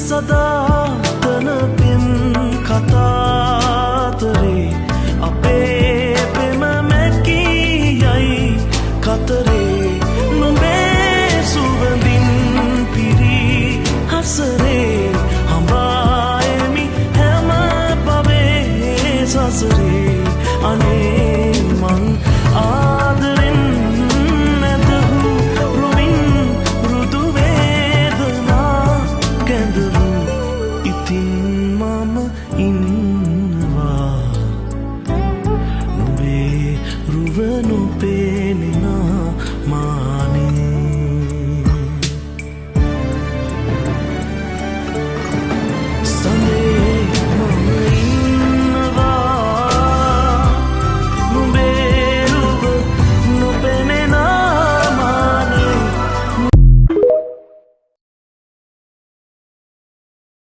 සදාතන පෙම් කතාතරේ අපේ පෙම මැකී යයි කතරේ නුඹේ සුවඳින් පිරි හසරේ හඹායමි හැම පවේ සසරේ අනේ මං ආදරෙන් නැතහු රුවින් මෘදු වේදනා කැඳවූ ඉතින් මම ඉන්න